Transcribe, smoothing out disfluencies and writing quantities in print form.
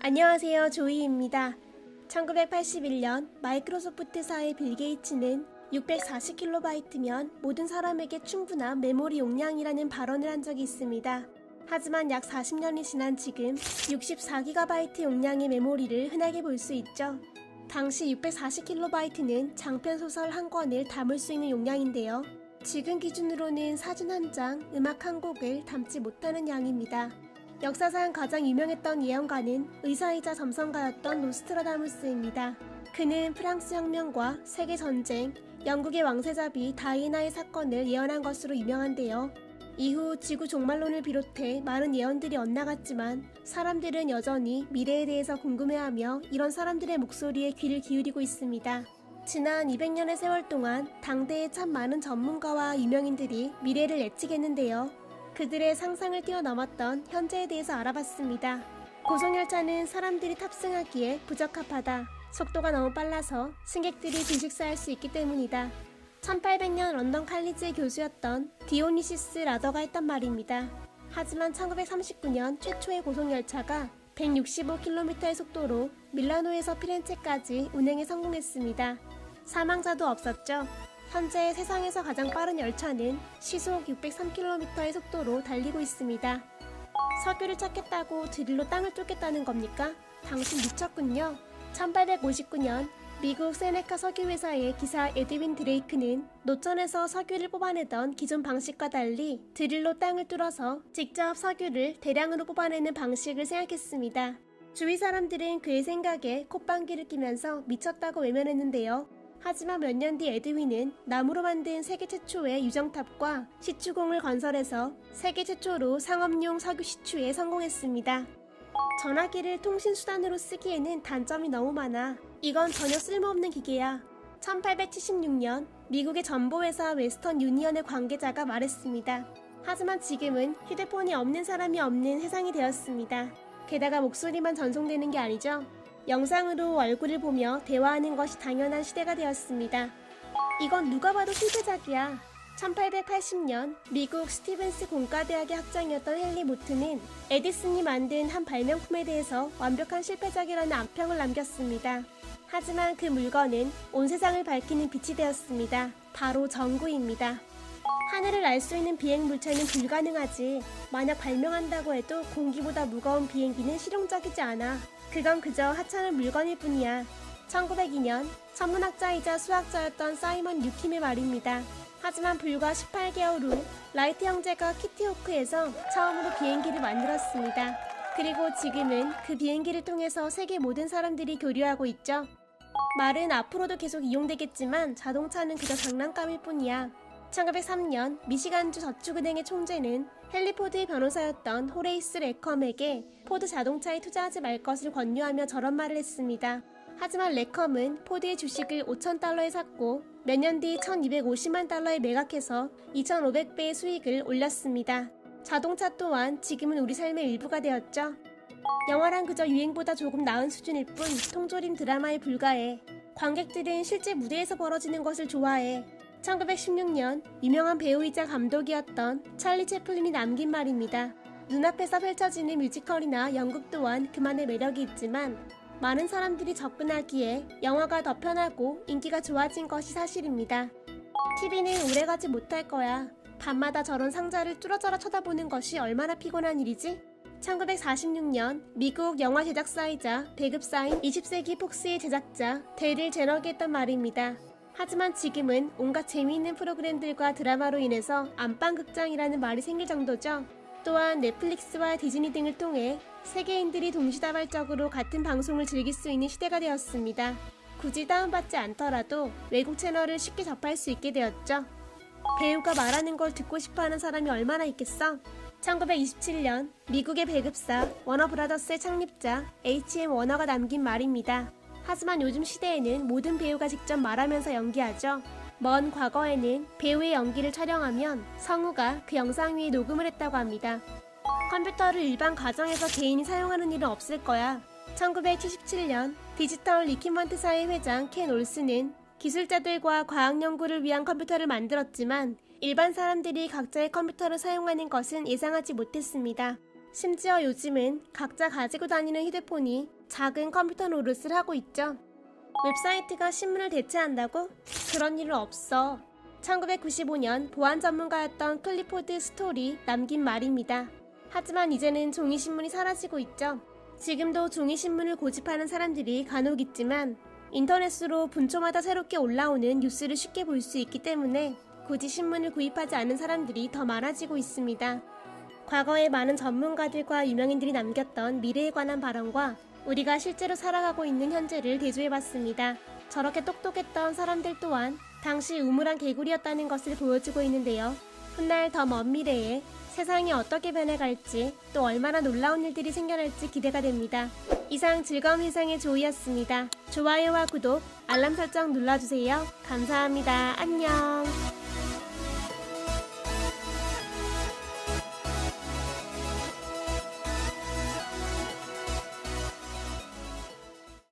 안녕하세요. 조이입니다. 1981년 마이크로소프트사의 빌 게이츠는 640kB면 모든 사람에게 충분한 메모리 용량이라는 발언을 한 적이 있습니다. 하지만 약 40년이 지난 지금 64GB 용량의 메모리를 흔하게 볼 수 있죠. 당시 640kB는 장편 소설 한 권을 담을 수 있는 용량인데요. 지금 기준으로는 사진 한 장, 음악 한 곡을 담지 못하는 양입니다. 역사상 가장 유명했던 예언가는 의사이자 점성가였던 노스트라다무스입니다. 그는 프랑스 혁명과 세계전쟁, 영국의 왕세자비 다이애나의 사건을 예언한 것으로 유명한데요. 이후 지구 종말론을 비롯해 많은 예언들이 엇나갔지만 사람들은 여전히 미래에 대해서 궁금해하며 이런 사람들의 목소리에 귀를 기울이고 있습니다. 지난 200년의 세월 동안 당대에 참 많은 전문가와 유명인들이 미래를 예측했는데요. 그들의 상상을 뛰어넘었던 현재에 대해서 알아봤습니다. 고속열차는 사람들이 탑승하기에 부적합하다. 속도가 너무 빨라서 승객들이 질식사할 수 있기 때문이다. 1800년 런던 칼리지의 교수였던 디오니시스 라더가 했던 말입니다. 하지만 1939년 최초의 고속열차가 165km의 속도로 밀라노에서 피렌체까지 운행에 성공했습니다. 사망자도 없었죠. 현재 세상에서 가장 빠른 열차는 시속 603km의 속도로 달리고 있습니다. 석유를 찾겠다고 드릴로 땅을 뚫겠다는 겁니까? 당신 미쳤군요. 1859년 미국 세네카 석유회사의 기사 에드윈 드레이크는 노천에서 석유를 뽑아내던 기존 방식과 달리 드릴로 땅을 뚫어서 직접 석유를 대량으로 뽑아내는 방식을 생각했습니다. 주위 사람들은 그의 생각에 콧방귀를 뀌면서 미쳤다고 외면했는데요. 하지만 몇 년 뒤 에드윈은 나무로 만든 세계 최초의 유정탑과 시추공을 건설해서 세계 최초로 상업용 석유 시추에 성공했습니다. 전화기를 통신수단으로 쓰기에는 단점이 너무 많아. 이건 전혀 쓸모없는 기계야. 1876년 미국의 정보회사 웨스턴 유니언의 관계자가 말했습니다. 하지만 지금은 휴대폰이 없는 사람이 없는 세상이 되었습니다. 게다가 목소리만 전송되는 게 아니죠. 영상으로 얼굴을 보며 대화하는 것이 당연한 시대가 되었습니다. 이건 누가 봐도 실패작이야. 1880년 미국 스티븐스 공과대학의 학장이었던 헨리 모트는 에디슨이 만든 한 발명품에 대해서 완벽한 실패작이라는 악평을 남겼습니다. 하지만 그 물건은 온 세상을 밝히는 빛이 되었습니다. 바로 전구입니다. 하늘을 날 수 있는 비행 물체는 불가능하지. 만약 발명한다고 해도 공기보다 무거운 비행기는 실용적이지 않아. 그건 그저 하찮은 물건일 뿐이야. 1902년 천문학자이자 수학자였던 사이먼 뉴킴의 말입니다. 하지만 불과 18개월 후 라이트 형제가 키티호크에서 처음으로 비행기를 만들었습니다. 그리고 지금은 그 비행기를 통해서 세계 모든 사람들이 교류하고 있죠. 말은 앞으로도 계속 이용되겠지만 자동차는 그저 장난감일 뿐이야. 1903년 미시간주 저축은행의 총재는 헨리 포드의 변호사였던 호레이스 레컴에게 포드 자동차에 투자하지 말 것을 권유하며 저런 말을 했습니다. 하지만 레컴은 포드의 주식을 5,000달러에 샀고 몇 년 뒤 1,250만 달러에 매각해서 2,500배의 수익을 올렸습니다. 자동차 또한 지금은 우리 삶의 일부가 되었죠. 영화란 그저 유행보다 조금 나은 수준일 뿐 통조림 드라마에 불과해. 관객들은 실제 무대에서 벌어지는 것을 좋아해. 1916년 유명한 배우이자 감독이었던 찰리 채플린이 남긴 말입니다. 눈앞에서 펼쳐지는 뮤지컬이나 연극 또한 그만의 매력이 있지만 많은 사람들이 접근하기에 영화가 더 편하고 인기가 좋아진 것이 사실입니다. TV는 오래가지 못할 거야. 밤마다 저런 상자를 뚫어져라 쳐다보는 것이 얼마나 피곤한 일이지? 1946년 미국 영화 제작사이자 배급사인 20세기 폭스의 제작자 데릴 제너기 했던 말입니다. 하지만 지금은 온갖 재미있는 프로그램들과 드라마로 인해서 안방극장이라는 말이 생길 정도죠. 또한 넷플릭스와 디즈니 등을 통해 세계인들이 동시다발적으로 같은 방송을 즐길 수 있는 시대가 되었습니다. 굳이 다운받지 않더라도 외국 채널을 쉽게 접할 수 있게 되었죠. 배우가 말하는 걸 듣고 싶어하는 사람이 얼마나 있겠어? 1927년 미국의 배급사 워너브라더스의 창립자 H.M. 워너가 남긴 말입니다. 하지만 요즘 시대에는 모든 배우가 직접 말하면서 연기하죠. 먼 과거에는 배우의 연기를 촬영하면 성우가 그 영상 위에 녹음을 했다고 합니다. 컴퓨터를 일반 가정에서 개인이 사용하는 일은 없을 거야. 1977년 디지털 리퀴먼트사의 회장 켄 올스는 기술자들과 과학 연구를 위한 컴퓨터를 만들었지만 일반 사람들이 각자의 컴퓨터를 사용하는 것은 예상하지 못했습니다. 심지어 요즘은 각자 가지고 다니는 휴대폰이 작은 컴퓨터 노릇을 하고 있죠. 웹사이트가 신문을 대체한다고? 그런 일은 없어. 1995년 보안 전문가였던 클리포드 스톨이 남긴 말입니다. 하지만 이제는 종이신문이 사라지고 있죠. 지금도 종이신문을 고집하는 사람들이 간혹 있지만 인터넷으로 분초마다 새롭게 올라오는 뉴스를 쉽게 볼 수 있기 때문에 굳이 신문을 구입하지 않은 사람들이 더 많아지고 있습니다. 과거에 많은 전문가들과 유명인들이 남겼던 미래에 관한 발언과 우리가 실제로 살아가고 있는 현재를 대조해봤습니다. 저렇게 똑똑했던 사람들 또한 당시 우물안 개구리였다는 것을 보여주고 있는데요. 훗날 더 먼 미래에 세상이 어떻게 변해갈지 또 얼마나 놀라운 일들이 생겨날지 기대가 됩니다. 이상 즐거운 세상의 조이였습니다. 좋아요와 구독, 알람 설정 눌러주세요. 감사합니다. 안녕.